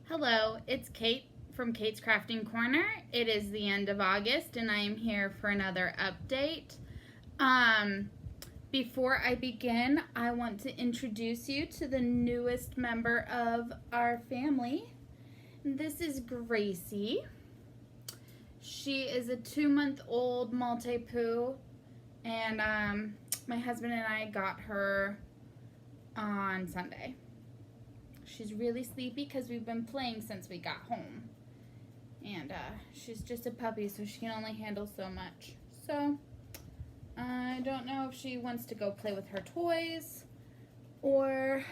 Hello, it's Kate from Kate's Crafting Corner. It is the end of August and I am here for another update. Before I begin, I want to introduce you to the newest member of our family. This is Gracie. She is a 2-month-old Maltipoo, and my husband and I got her on Sunday. She's really sleepy because we've been playing since we got home. And she's just a puppy, so she can only handle so much. So, I don't know if she wants to go play with her toys or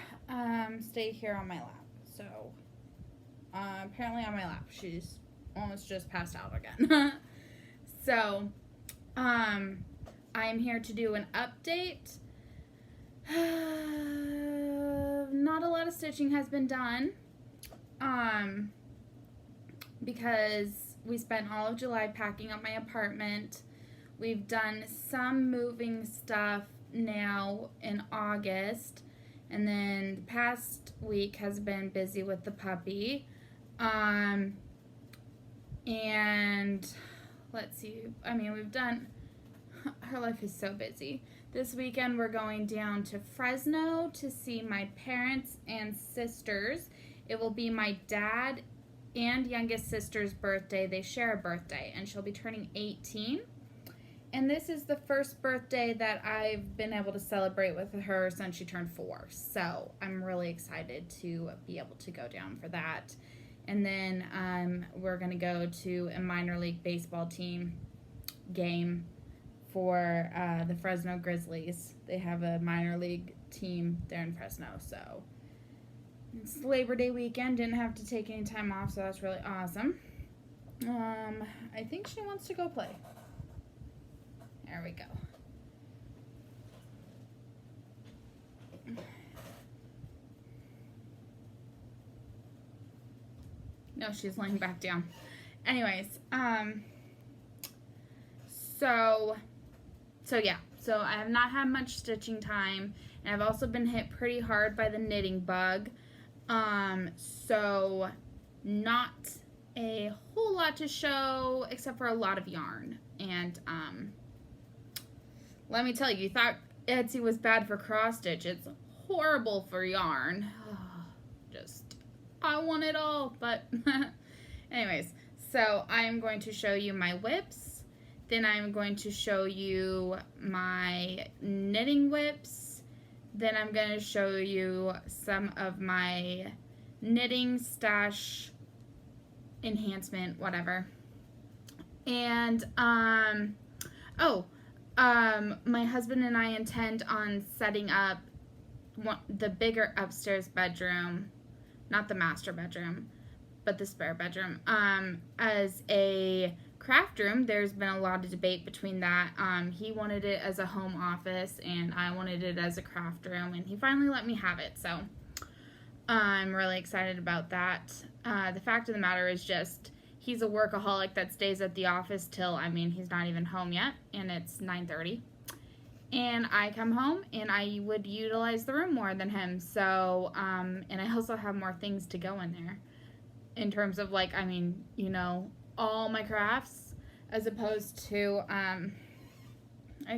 stay here on my lap. So, apparently on my lap. She's almost just passed out again. So, I am here to do an update. Not a lot of stitching has been done because we spent all of July packing up my apartment. We've done some moving stuff now in August, and then the past week has been busy with the puppy. And let's see, we've done, her life is so busy. This weekend we're going down to Fresno to see my parents and sisters. It will be my dad and youngest sister's birthday. They share a birthday, and she'll be turning 18. And this is the first birthday that I've been able to celebrate with her since she turned 4. So I'm really excited to be able to go down for that. And then we're going to go to a minor league baseball team game for the Fresno Grizzlies. They have a minor league team there in Fresno, so it's Labor Day weekend. Didn't have to take any time off, so that's really awesome. I think she wants to go play. There we go. No, she's laying back down. Anyways, So I have not had much stitching time, and I've also been hit pretty hard by the knitting bug. So not a whole lot to show except for a lot of yarn. And let me tell you, you thought Etsy was bad for cross stitch. It's horrible for yarn. I want it all, but anyways, so I am going to show you my whips. Then I'm going to show you my knitting whips. Then I'm going to show you some of my knitting stash enhancement, whatever. And, my husband and I intend on setting up the bigger upstairs bedroom, not the master bedroom, but the spare bedroom, as a craft room. There's been a lot of debate between that. He wanted it as a home office and I wanted it as a craft room, and he finally let me have it, so I'm really excited about that. The fact of the matter is just he's a workaholic that stays at the office till, he's not even home yet, and it's 9:30, and I come home and I would utilize the room more than him. So and I also have more things to go in there in terms of all my crafts, as opposed to, I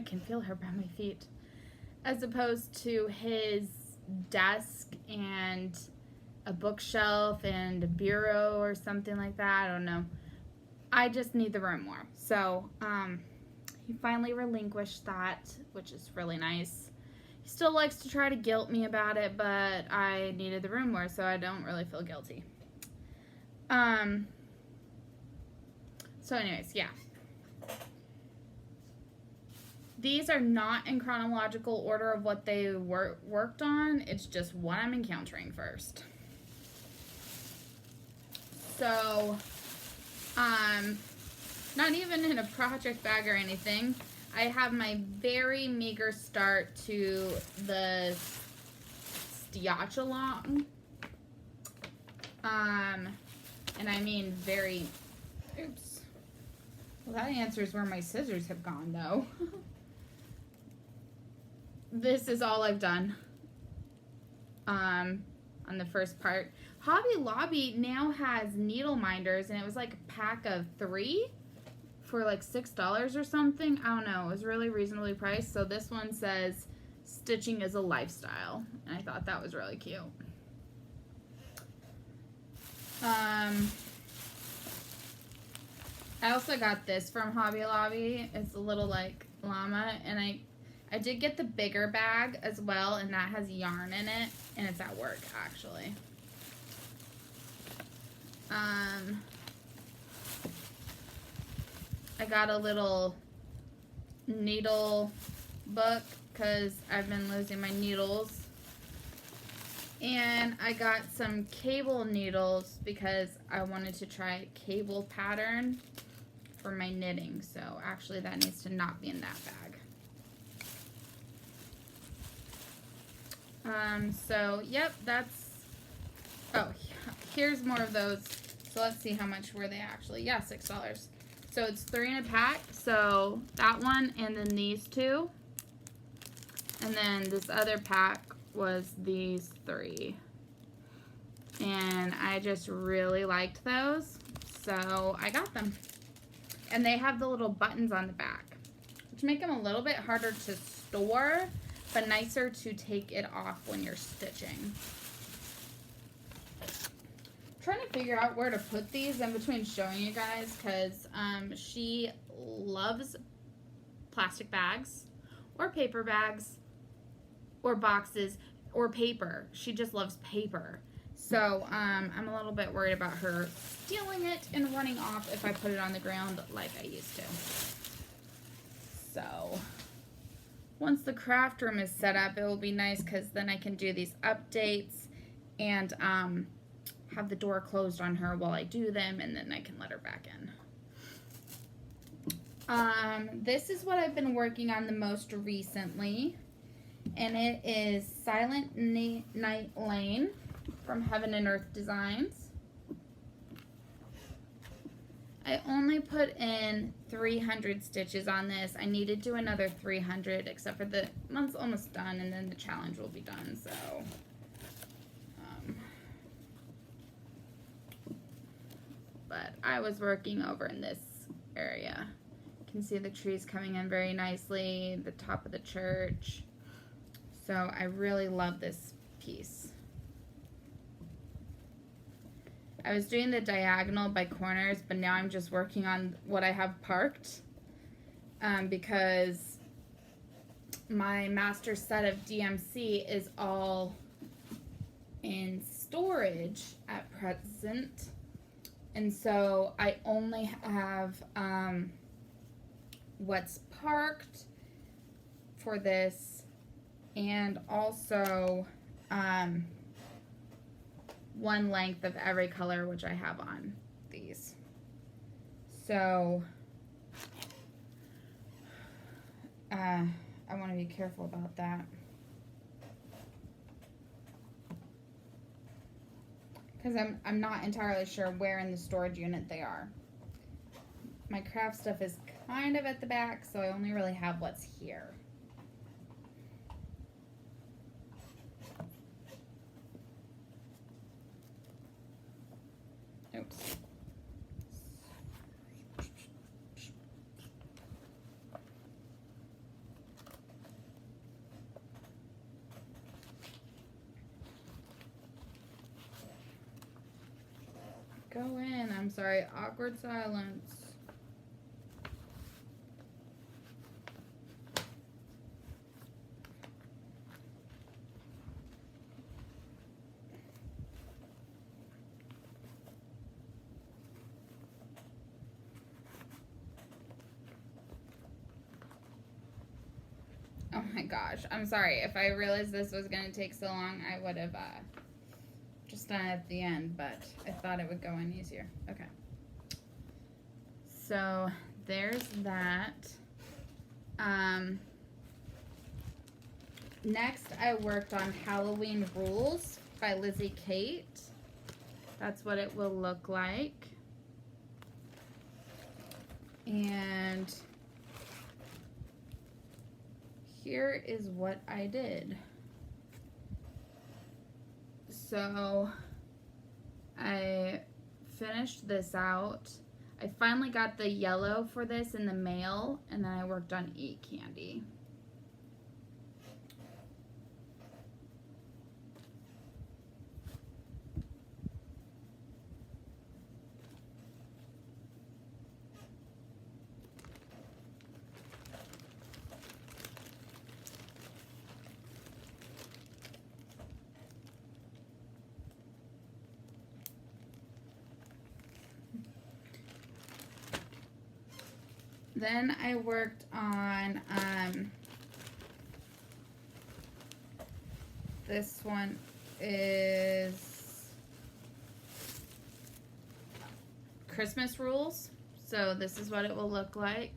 can feel her by my feet, as opposed to his desk and a bookshelf and a bureau or something like that. I don't know. I just need the room more. So, he finally relinquished that, which is really nice. He still likes to try to guilt me about it, but I needed the room more, so I don't really feel guilty. So anyways, yeah. These are not in chronological order of what they worked on. It's just what I'm encountering first. So, not even in a project bag or anything. I have my very meager start to the Stiachalong. And I mean very, oops. Well, that answers where my scissors have gone, though. This is all I've done on the first part. Hobby Lobby now has needle minders, and it was like a pack of 3 for like $6 or something. I don't know. It was really reasonably priced. So this one says stitching is a lifestyle, and I thought that was really cute. I also got this from Hobby Lobby. It's a little like llama, and I did get the bigger bag as well, and that has yarn in it, and it's at work actually. I got a little needle book because I've been losing my needles. And I got some cable needles because I wanted to try cable pattern for my knitting. So actually that needs to not be in that bag. So yep, that's, oh, here's more of those. So let's see how much were they actually. Yeah, $6. So it's 3 in a pack. So that one and then these 2. And then this other pack was these 3. And I just really liked those. So I got them. And they have the little buttons on the back, which make them a little bit harder to store, but nicer to take it off when you're stitching. Trying to figure out where to put these in between showing you guys, because she loves plastic bags or paper bags or boxes or paper. She just loves paper. So I'm a little bit worried about her stealing it and running off if I put it on the ground like I used to. So once the craft room is set up, it will be nice because then I can do these updates and have the door closed on her while I do them, and then I can let her back in. This is what I've been working on the most recently, and it is Silent Night Lane from Heaven and Earth Designs. I only put in 300 stitches on this. I need to do another 300, except for the month's almost done, and then the challenge will be done, so but I was working over in this area. You can see the trees coming in very nicely, the top of the church. So I really love this piece. I was doing the diagonal by corners, but now I'm just working on what I have parked because my master set of DMC is all in storage at present. And so I only have what's parked for this, and also one length of every color, which I have on these. So I want to be careful about that. Because I'm not entirely sure where in the storage unit they are. My craft stuff is kind of at the back, so I only really have what's here. Oops. Go in. I'm sorry. Awkward silence. Oh my gosh. I'm sorry. If I realized this was going to take so long, I would have just done it at the end, but I thought it would go in easier. Okay. So there's that. Next, I worked on Halloween Rules by Lizzie Kate. That's what it will look like. And here is what I did. So I finished this out. I finally got the yellow for this in the mail, and then I worked on Eat Candy. Then I worked on this one is Christmas rules. So this is what it will look like.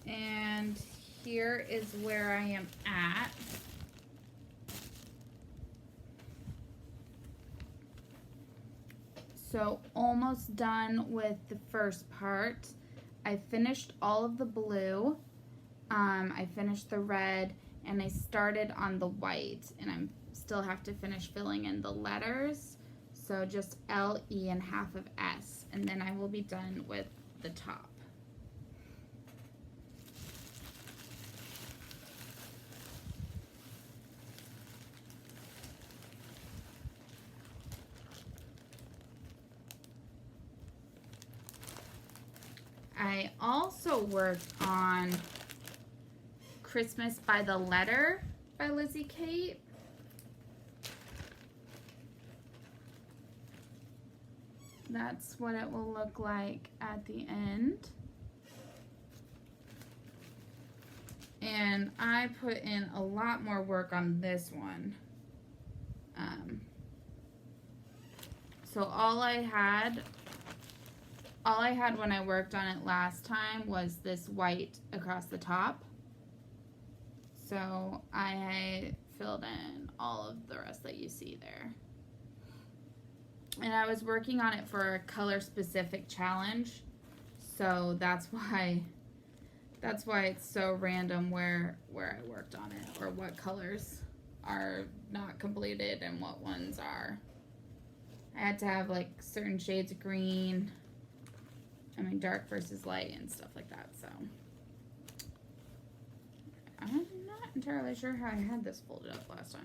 And here is where I am at. So almost done with the first part. I finished all of the blue. I finished the red, and I started on the white, and I still have to finish filling in the letters. So just L, E, and half of S, and then I will be done with the top. I also worked on Christmas by the Letter by Lizzie Kate. That's what it will look like at the end. And I put in a lot more work on this one. So all I had when I worked on it last time was this white across the top. So I filled in all of the rest that you see there. And I was working on it for a color specific challenge. So that's why it's so random where I worked on it, or what colors are not completed and what ones are. I had to have like certain shades of green. I mean, dark versus light and stuff like that, so. I'm not entirely sure how I had this folded up last time.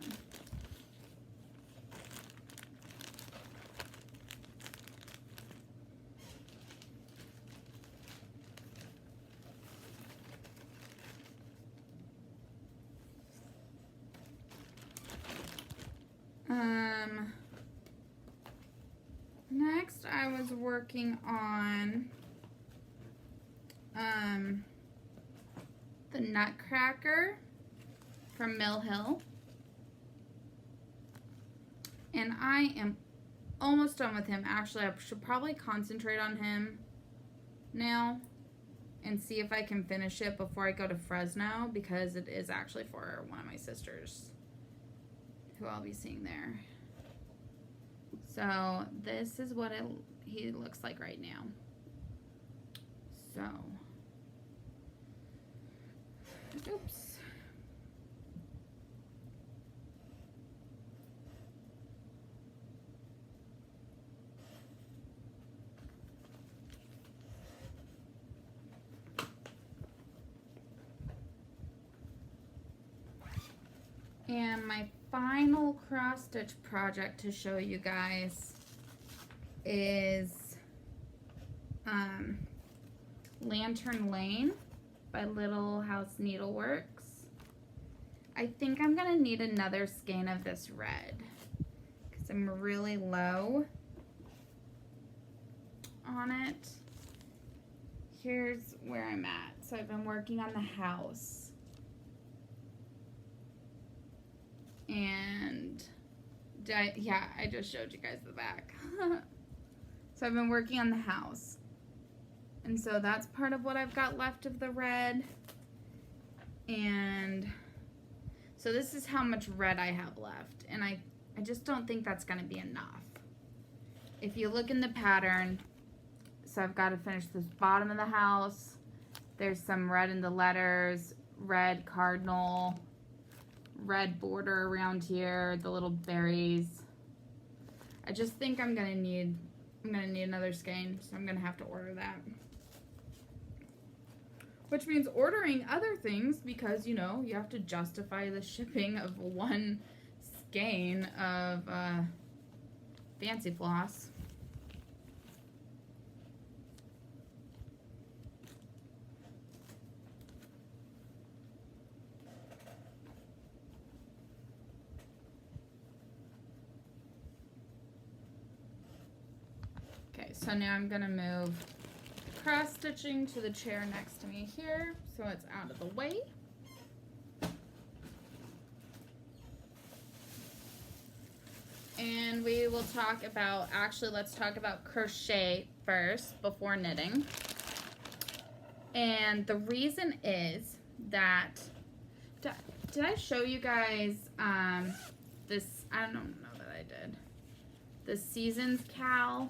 Next I was working on the Nutcracker from Mill Hill, and I am almost done with him. Actually, I should probably concentrate on him now and see if I can finish it before I go to Fresno, because it is actually for one of my sisters who I'll be seeing there. So this is what he looks like right now. So, oops. And my final cross stitch project to show you guys is Lantern Lane by Little House Needleworks. I think I'm gonna need another skein of this red because I'm really low on it. Here's where I'm at. So I've been working on the house. And yeah, I just showed you guys the back. So I've been working on the house. And so that's part of what I've got left of the red. And so this is how much red I have left. And I just don't think that's going to be enough. If you look in the pattern, so I've got to finish this bottom of the house. There's some red in the letters, red cardinal, red border around here, the little berries. I just think I'm gonna need another skein, so I'm gonna have to order that. Which means ordering other things because, you know, you have to justify the shipping of one skein of fancy floss. Okay, so now I'm gonna move cross stitching to the chair next to me here so it's out of the way. And we will talk about, actually let's talk about crochet first before knitting. And the reason is that, did I show you guys this, I don't know that I did, the Seasons Cal?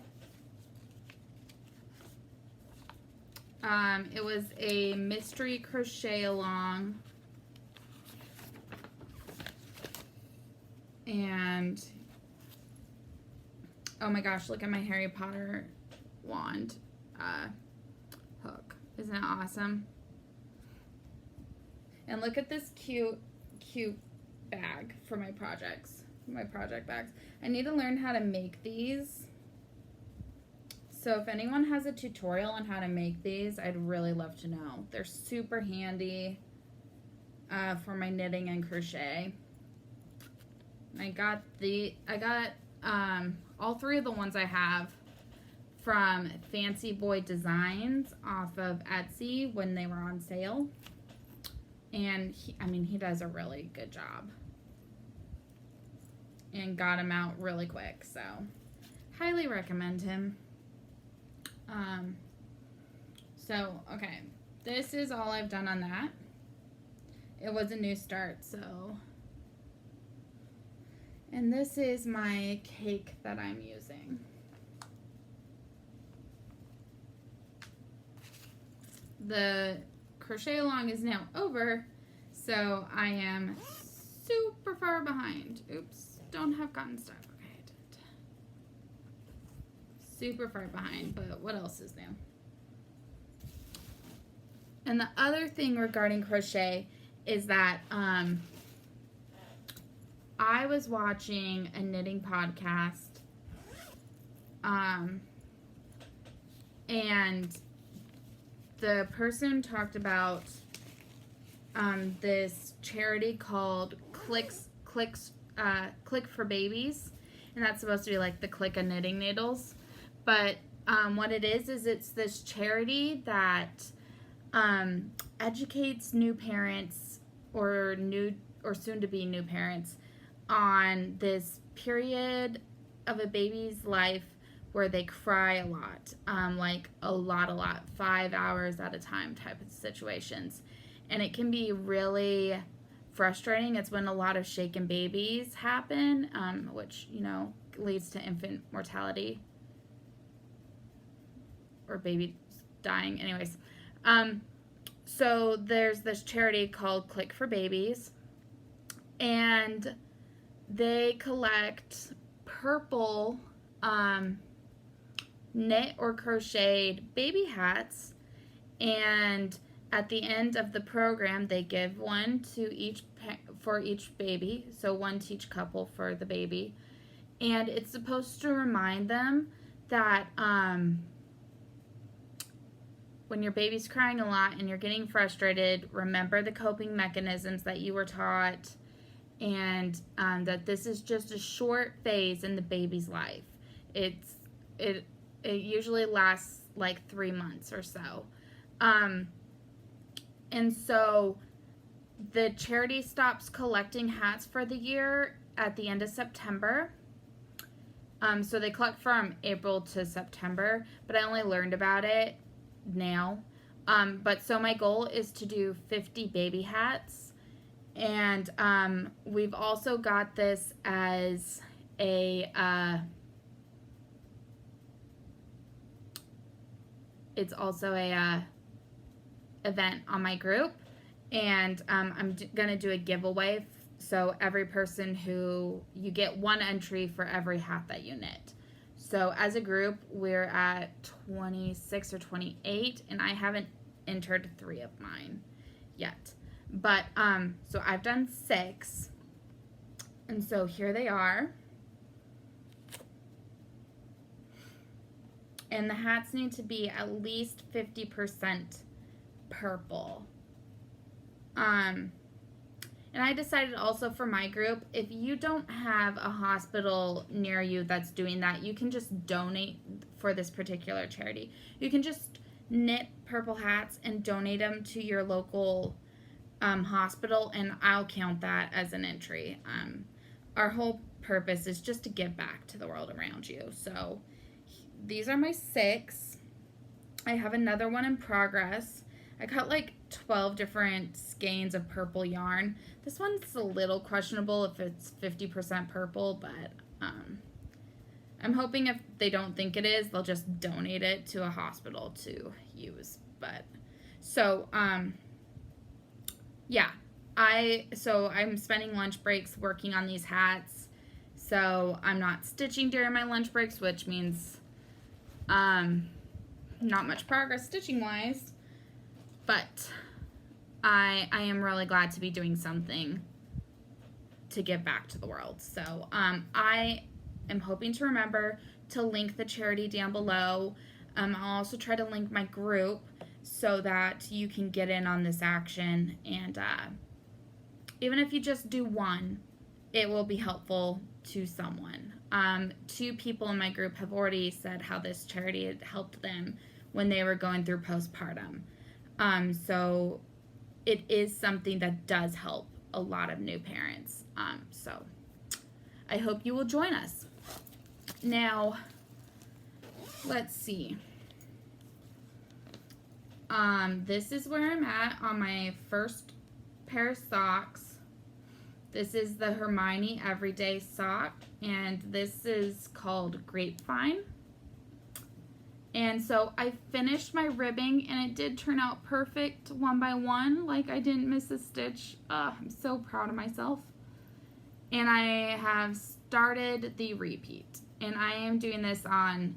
It was a mystery crochet along, and oh my gosh, look at my Harry Potter wand hook. Isn't that awesome? And look at this cute bag for my projects, my project bags. I need to learn how to make these. So if anyone has a tutorial on how to make these, I'd really love to know. They're super handy for my knitting and crochet. I got all three of the ones I have from Fancy Boy Designs off of Etsy when they were on sale. And he does a really good job. And got them out really quick, so highly recommend him. So, okay, this is all I've done on that. It was a new start, so. And this is my cake that I'm using. The crochet along is now over, so I am super far behind. Oops, don't have cotton stuff. Okay, I didn't. Super far behind, but what else is new? And the other thing regarding crochet is that I was watching a knitting podcast, and the person talked about this charity called Click for Babies, and that's supposed to be like the Click of Knitting Needles. But what it is it's this charity that educates new parents or soon-to-be new parents on this period of a baby's life where they cry a lot, like a lot, 5 hours at a time type of situations. And it can be really frustrating. It's when a lot of shaken babies happen, which, you know, leads to infant mortality or baby dying. Anyways, so there's this charity called Click for Babies, and they collect purple knit or crocheted baby hats, and at the end of the program they give one to each for each baby, so one to each couple for the baby, and it's supposed to remind them that when your baby's crying a lot and you're getting frustrated, remember the coping mechanisms that you were taught, and that this is just a short phase in the baby's life. It usually lasts like 3 months or so. And so the charity stops collecting hats for the year at the end of September. So they collect from April to September, but I only learned about it now. But so my goal is to do 50 baby hats. And we've also got this as a it's also a event on my group, and I'm gonna do a giveaway So every person you get one entry for every hat that you knit. So as a group, we're at 26 or 28, and I haven't entered 3 of mine yet. But, so I've done 6, and so here they are. And the hats need to be at least 50% purple. And I decided also for my group, if you don't have a hospital near you that's doing that, you can just donate for this particular charity. You can just knit purple hats and donate them to your local hospital, and I'll count that as an entry. Our whole purpose is just to give back to the world around you. So these are my 6. I have another one in progress. I cut like 12 different skeins of purple yarn. This one's a little questionable if it's 50% purple, but I'm hoping if they don't think it is, they'll just donate it to a hospital to use. But so yeah, I'm spending lunch breaks working on these hats. So I'm not stitching during my lunch breaks, which means not much progress stitching wise. But I am really glad to be doing something to give back to the world. So I am hoping to remember to link the charity down below. I'll also try to link my group so that you can get in on this action. And even if you just do one, it will be helpful to someone. 2 people in my group have already said how this charity had helped them when they were going through postpartum. So it is something that does help a lot of new parents. So I hope you will join us. Now, let's see. This is where I'm at on my first pair of socks. This is the Hermione Everyday Sock, and this is called Grapevine. And so I finished my ribbing, and it did turn out perfect one by one. Like, I didn't miss a stitch. I'm so proud of myself. And I have started the repeat. And I am doing this on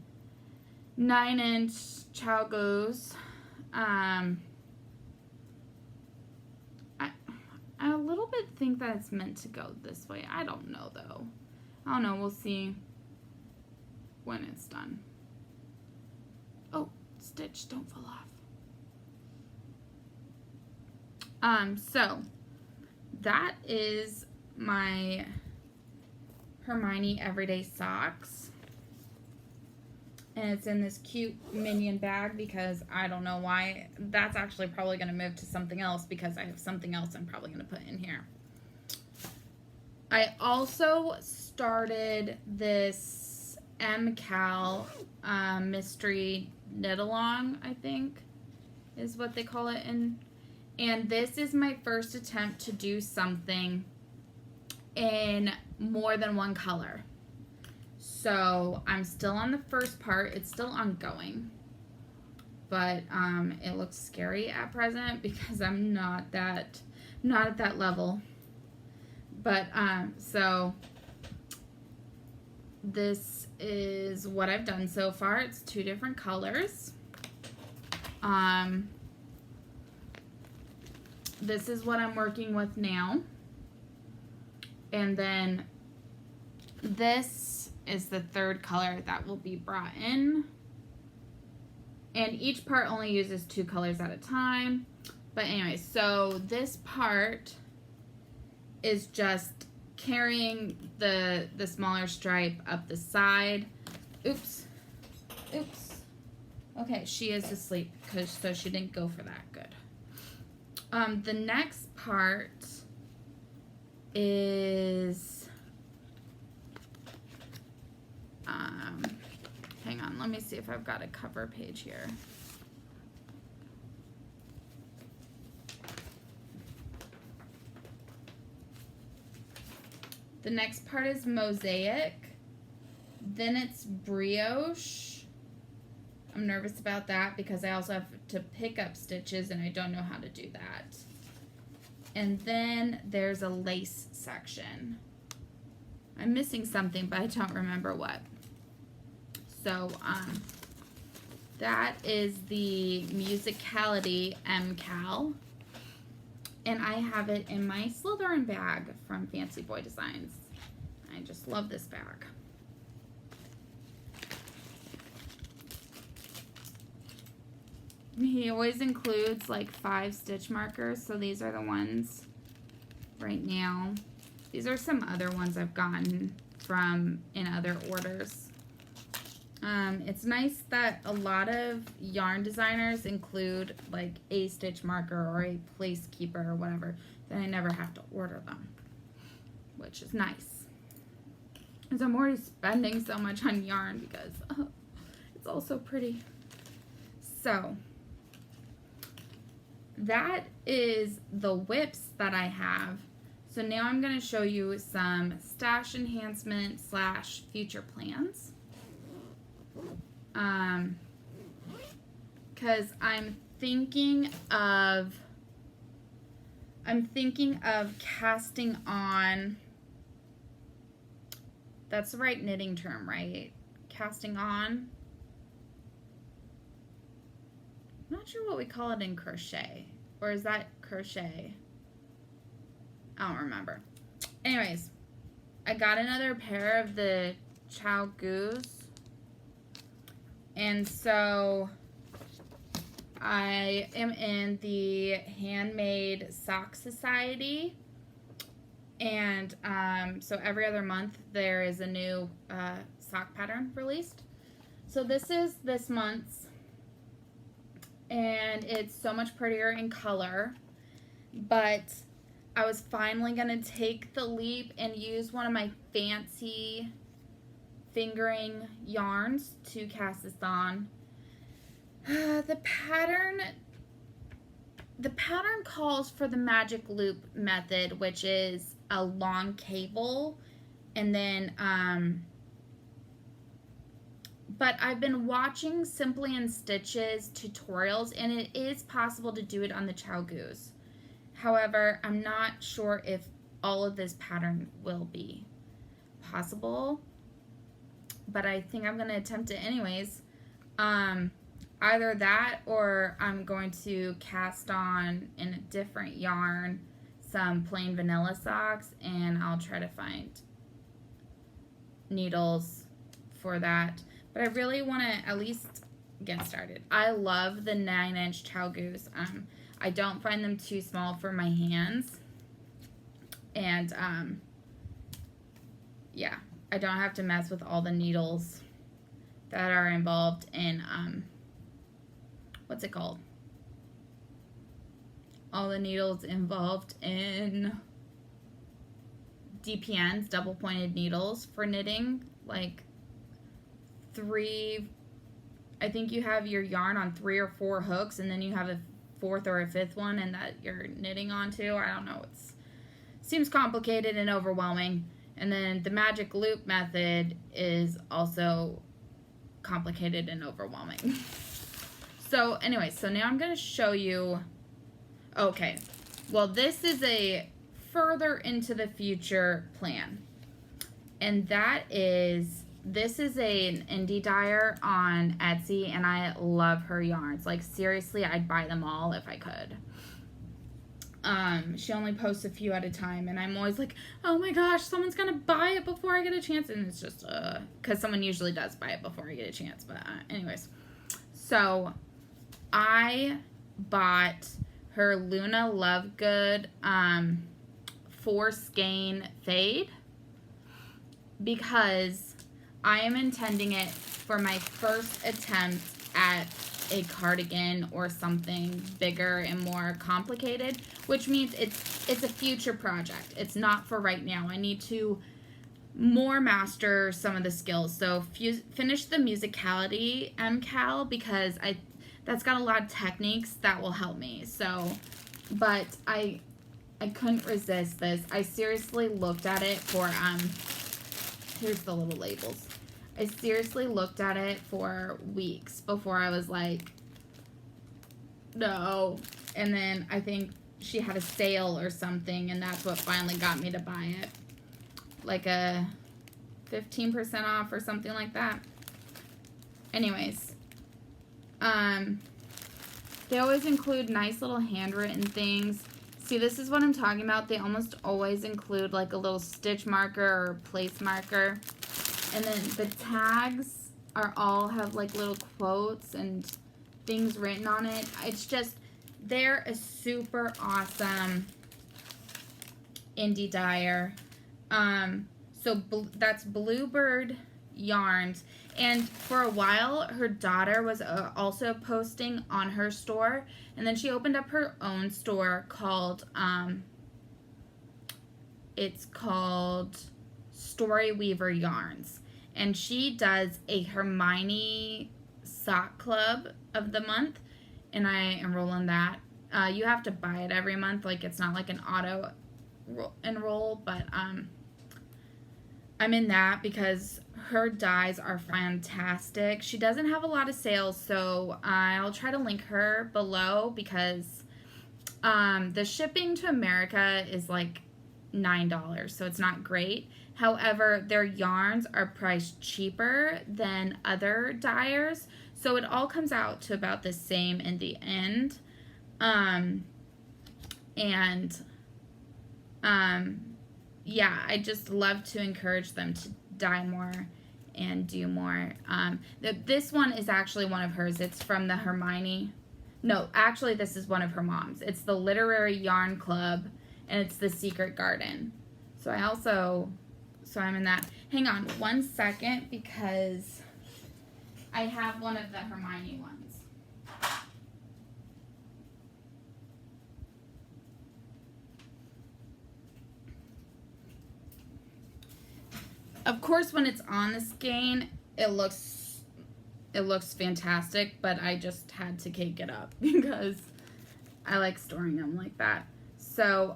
9-inch Chalgos. I a little bit think that it's meant to go this way. I don't know, though. I don't know. We'll see when it's done. Oh, stitch, don't fall off. So that is my Hermione Everyday Socks. And it's in this cute minion bag because I don't know why. That's actually probably going to move to something else because I have something else I'm probably going to put in here. I also started this MCal mystery knit along, I think is what they call it. And this is my first attempt to do something in more than one color. So I'm still on the first part. It's still ongoing, but it looks scary at present because I'm not at that level. But so this is what I've done so far. It's 2 different colors. This is what I'm working with now, and then this is the 3rd color that will be brought in. And each part only uses 2 colors at a time. But anyway, so this part is just carrying the smaller stripe up the side. Oops. Okay, she is asleep so she didn't go for that. Good. The next part is hang on, let me see if I've got a cover page here. The next part is Mosaic. Then it's Brioche. I'm nervous about that because I also have to pick up stitches and I don't know how to do that. And then there's a lace section. I'm missing something, but I don't remember what. So, that is the Musicality MCal. And I have it in my Slytherin bag from Fancy Boy Designs. I just love this bag. He always includes like 5 stitch markers, so these are the ones right now. These are some other ones I've gotten from in other orders. It's nice that a lot of yarn designers include like a stitch marker or a placekeeper or whatever, then I never have to order them, which is nice. Because I'm already spending so much on yarn because it's all so pretty. So that is the whips that I have. So now I'm going to show you some stash enhancement / future plans. Because I'm thinking of casting on, that's the right knitting term, right? Casting on. I'm not sure what we call it in crochet. Or is that crochet? I don't remember. Anyways, I got another pair of the Chow Goose. And so I am in the Handmade Sock Society. And so every other month there is a new sock pattern released. So this is this month's. And it's so much prettier in color. But I was finally going to take the leap and use one of my fancy fingering yarns to cast this on. The pattern calls for the magic loop method, which is a long cable, and then but I've been watching Simply in Stitches tutorials, and it is possible to do it on the Chow Goose. However, I'm not sure if all of this pattern will be possible, but I think I'm going to attempt it anyways. Either that, or I'm going to cast on in a different yarn some plain vanilla socks, and I'll try to find needles for that. But I really want to at least get started. I love the 9-inch Chow Goose. I don't find them too small for my hands. And, yeah, I don't have to mess with all the needles that are involved in, what's it called? All the needles involved in DPNs, double pointed needles for knitting. Like, I think you have your yarn on 3 or 4 hooks, and then you have a 4th or a 5th one, and that you're knitting onto. I don't know. Seems complicated and overwhelming. And then the magic loop method is also complicated and overwhelming. So anyway, so now I'm going to show you. Okay, well, this is a further into the future plan, and that is, this is an indie dyer on Etsy, and I love her yarns. Like, seriously, I'd buy them all if I could. She only posts a few at a time, and I'm always like, oh my gosh, someone's gonna buy it before I get a chance. And it's just, because someone usually does buy it before I get a chance. But anyways, so I bought her Luna Lovegood 4 skein fade because I am intending it for my first attempt at a cardigan or something bigger and more complicated, which means it's a future project. It's not for right now. I need to more master some of the skills. So finish the Musicality MCal because that's got a lot of techniques that will help me. So, but I couldn't resist this. I seriously looked at it for here's the little labels. I seriously looked at it for weeks before I was like, no. And then I think she had a sale or something, and that's what finally got me to buy it. Like a 15% off or something like that. Anyways, they always include nice little handwritten things. See, this is what I'm talking about. They almost always include like a little stitch marker or place marker. And then the tags are all have like little quotes and things written on it. It's just, they're a super awesome indie dyer. So that's Bluebird Yarns. And for a while, her daughter was also posting on her store. And then she opened up her own store called, it's called Story Weaver Yarns. And she does a Hermione sock club of the month. And I enroll in that. You have to buy it every month. Like, it's not like an auto enroll, but I'm in that because her dyes are fantastic. She doesn't have a lot of sales, so I'll try to link her below because the shipping to America is like $9, so it's not great. However, their yarns are priced cheaper than other dyers, so it all comes out to about the same in the end. Yeah, I just love to encourage them to dye more and do more. This one is actually one of hers. It's from the Hermione. No, actually, this is one of her mom's. It's the Literary Yarn Club, and it's the Secret Garden. So I'm in that. Hang on 1 second because I have one of the Hermione ones. Of course, when it's on the skein, it looks fantastic, but I just had to cake it up because I like storing them like that. So,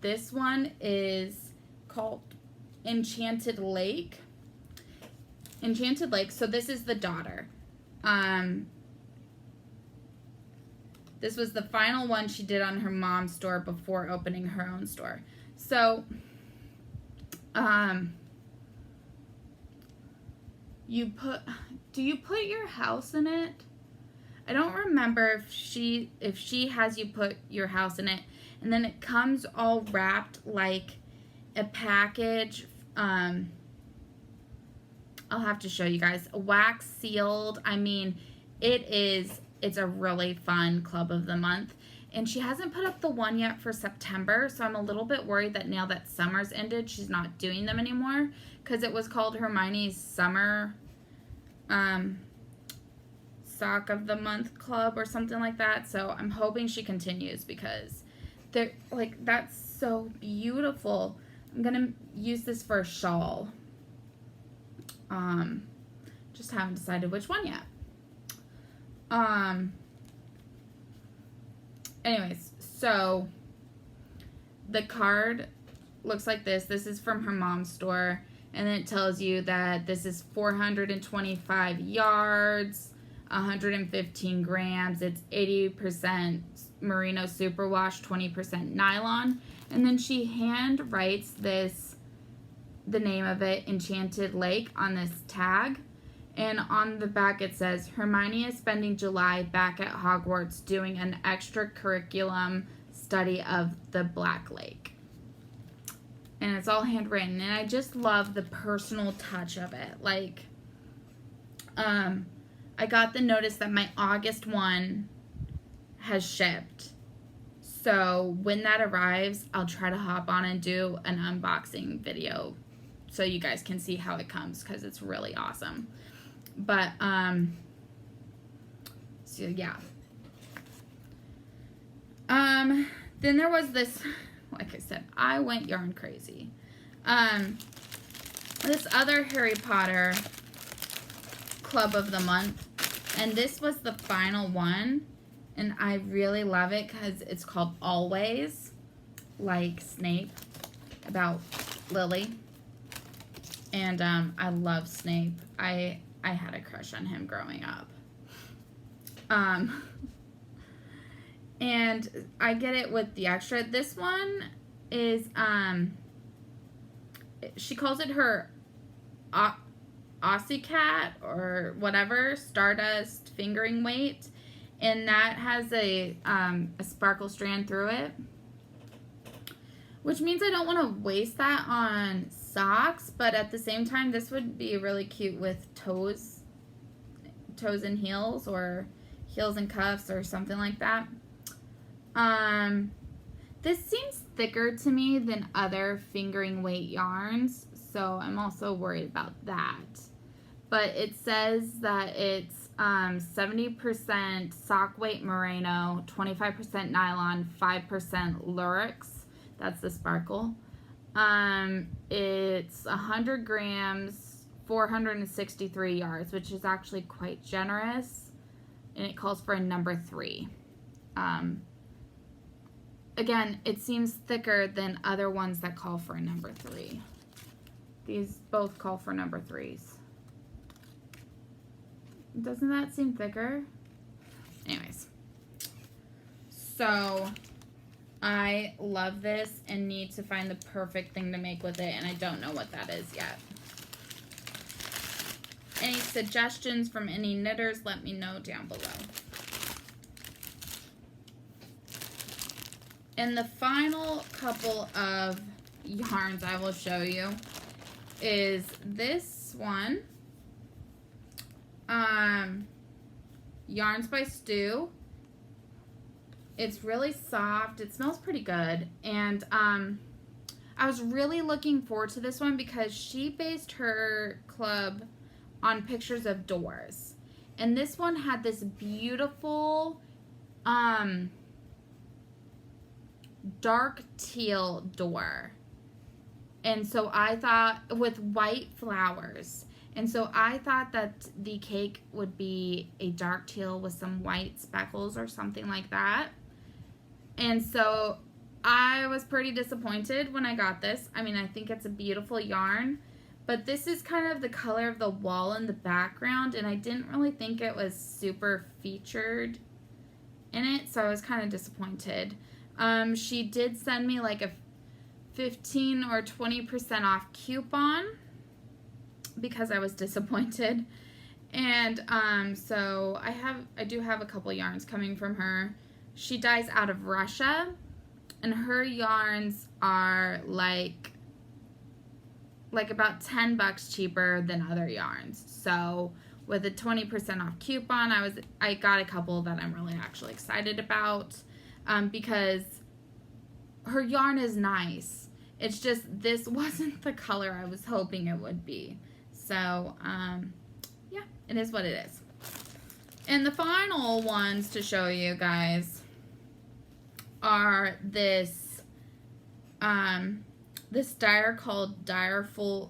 this one is called Enchanted Lake. Enchanted Lake. So this is the daughter. This was the final one she did on her mom's store before opening her own store. So, do you put your house in it? I don't remember if she has you put your house in it, and then it comes all wrapped like a package. I'll have to show you guys. Wax sealed. I mean, it's a really fun club of the month. And she hasn't put up the one yet for September, so I'm a little bit worried that now that summer's ended, she's not doing them anymore, because it was called Hermione's Summer Sock of the Month Club or something like that. So I'm hoping she continues because they're like, that's so beautiful. I'm gonna use this for a shawl. Just haven't decided which one yet. Anyways, so the card looks like this. This is from her mom's store, and it tells you that this is 425 yards, 115 grams. It's 80% merino superwash, 20% nylon. And then she hand writes this, the name of it, Enchanted Lake, on this tag. And on the back it says, Hermione is spending July back at Hogwarts doing an extracurriculum study of the Black Lake. And it's all handwritten. And I just love the personal touch of it. Like, I got the notice that my August one has shipped. So when that arrives, I'll try to hop on and do an unboxing video so you guys can see how it comes, because it's really awesome. But, so yeah. Then there was this, like I said, I went yarn crazy. This other Harry Potter club of the month, and this was the final one, and I really love it because it's called Always, like Snape, about Lily. And, I love Snape. I had a crush on him growing up. And I get it with the extra. This one is, she calls it her Aussie Cat or whatever, Stardust fingering weight. And that has a sparkle strand through it. Which means I don't want to waste that on socks, but at the same time, this would be really cute with toes and heels, or heels and cuffs, or something like that. This seems thicker to me than other fingering weight yarns, so I'm also worried about that. But it says that it's 70% sock weight merino, 25% nylon, 5% lurex. That's the sparkle. It's 100 grams, 463 yards, which is actually quite generous. And it calls for a number 3. Again, it seems thicker than other ones that call for a number 3. These both call for number 3s. Doesn't that seem thicker? Anyways. So I love this and need to find the perfect thing to make with it, and I don't know what that is yet. Any suggestions from any knitters, let me know down below. And the final couple of yarns I will show you is this one. Yarns by Stu. It's really soft. It smells pretty good. And I was really looking forward to this one because she based her club on pictures of doors. And this one had this beautiful dark teal door. And so I thought, with white flowers. And so I thought that the cake would be a dark teal with some white speckles or something like that. And so I was pretty disappointed when I got this. I mean, I think it's a beautiful yarn, but this is kind of the color of the wall in the background, and I didn't really think it was super featured in it, so I was kind of disappointed. She did send me like a 15 or 20% off coupon because I was disappointed. And so I do have a couple yarns coming from her. She dyes out of Russia, and her yarns are like about $10 cheaper than other yarns. So with a 20% off coupon, I got a couple that I'm really actually excited about, because her yarn is nice. It's just this wasn't the color I was hoping it would be. So yeah, it is what it is. And the final ones to show you guys are this dyer called Direful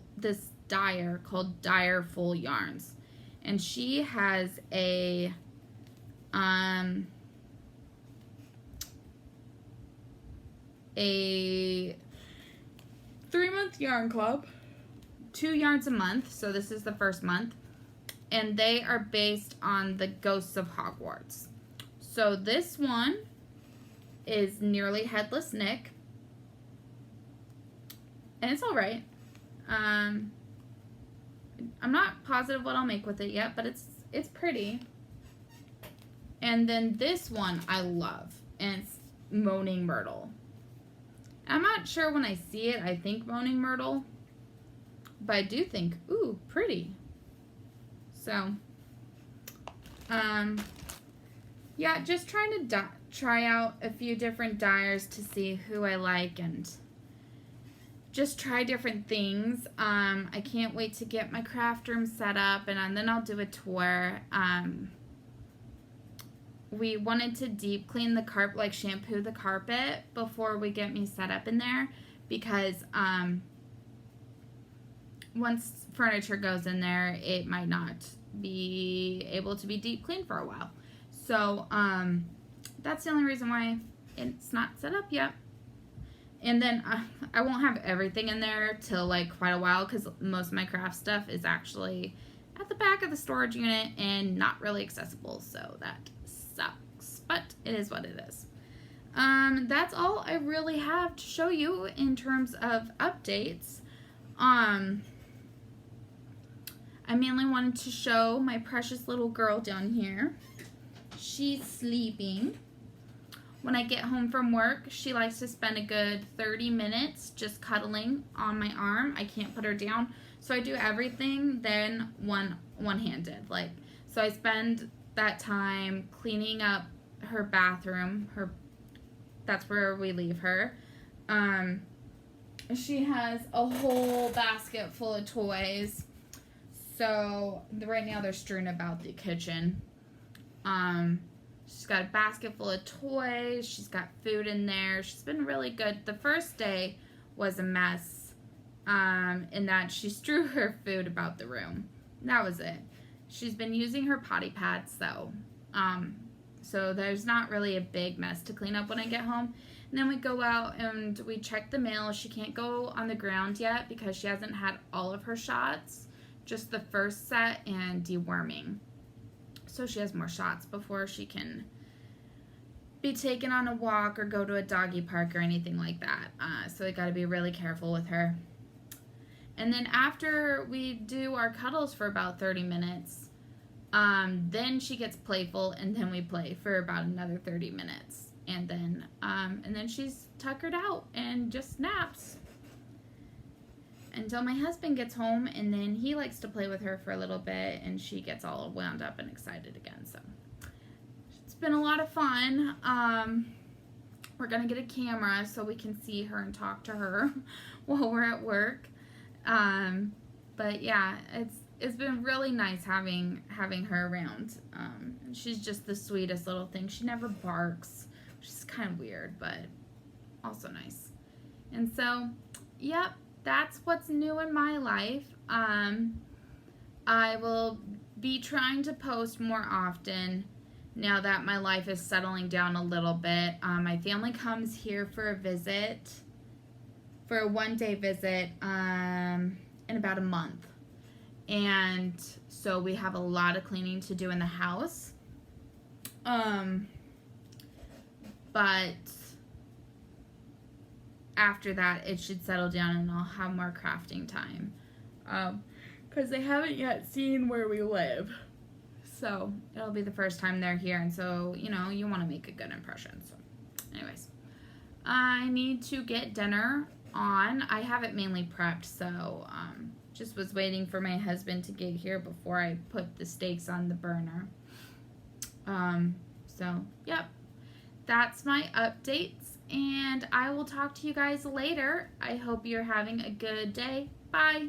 Yarns, and she has a 3-month yarn club, 2 yarns a month, so this is the first month, and they are based on the Ghosts of Hogwarts. So this one is Nearly Headless Nick, and it's alright. I'm not positive what I'll make with it yet, but it's pretty. And then this one I love, and it's Moaning Myrtle. I'm not sure when I see it I think Moaning Myrtle, but I do think, ooh, pretty. So yeah, just trying to try out a few different dyers to see who I like and just try different things. I can't wait to get my craft room set up, and then I'll do a tour. We wanted to deep clean the carpet, like shampoo the carpet before we get me set up in there, because once furniture goes in there, it might not be able to be deep cleaned for a while. So that's the only reason why it's not set up yet. And then I won't have everything in there till like quite a while, because most of my craft stuff is actually at the back of the storage unit and not really accessible, so that sucks, but it is what it is. That's all I really have to show you in terms of updates. I mainly wanted to show my precious little girl down here. She's sleeping. When I get home from work, she likes to spend a good 30 minutes just cuddling on my arm. I can't put her down, so I do everything then one-handed. So I spend that time cleaning up her bathroom. That's where we leave her. She has a whole basket full of toys. So right now they're strewn about the kitchen. She's got a basket full of toys. She's got food in there. She's been really good. The first day was a mess in that she strew her food about the room. That was it. She's been using her potty pads, though. So there's not really a big mess to clean up when I get home. And then we go out and we check the mail. She can't go on the ground yet because she hasn't had all of her shots. Just the first set and deworming. So she has more shots before she can be taken on a walk or go to a doggy park or anything like that. So we got to be really careful with her. And then after we do our cuddles for about 30 minutes, then she gets playful, and then we play for about another 30 minutes. And then she's tuckered out and just naps until my husband gets home, and then he likes to play with her for a little bit, and she gets all wound up and excited again. So it's been a lot of fun. We're gonna get a camera so we can see her and talk to her while we're at work. But yeah, it's been really nice having her around. She's just the sweetest little thing. She never barks. She's kind of weird, but also nice. And so, yep. That's what's new in my life. I will be trying to post more often now that my life is settling down a little bit. My family comes here for a visit, for a one-day visit, in about a month. And so we have a lot of cleaning to do in the house. But after that, it should settle down and I'll have more crafting time. Because they haven't yet seen where we live. So, it'll be the first time they're here. And so, you want to make a good impression. So, anyways. I need to get dinner on. I have it mainly prepped. So, just was waiting for my husband to get here before I put the steaks on the burner. So, yep. That's my updates. And I will talk to you guys later. I hope you're having a good day. Bye.